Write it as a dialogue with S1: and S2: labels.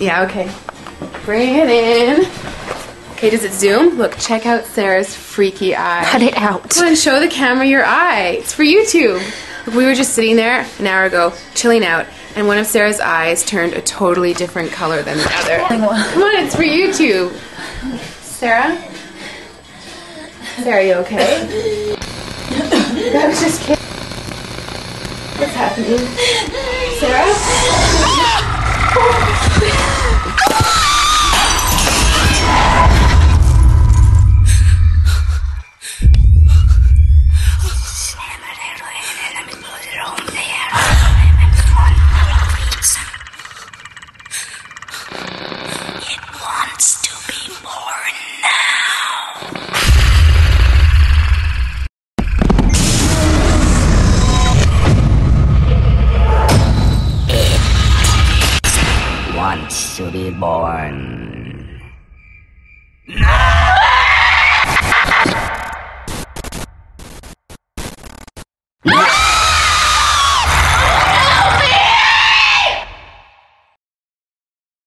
S1: Yeah, okay. Bring it in. Okay, does it zoom? Look, check out Sarah's freaky eye.
S2: Cut it out.
S1: Come on, show the camera your eye. It's for YouTube. Look, we were just sitting there an hour ago, chilling out, and one of Sarah's eyes turned a totally different color than the other. Come on, it's for YouTube. Sarah? Sarah, you okay? I was just kidding. What's happening? Sarah?
S3: It wants to be born now. It wants to be born.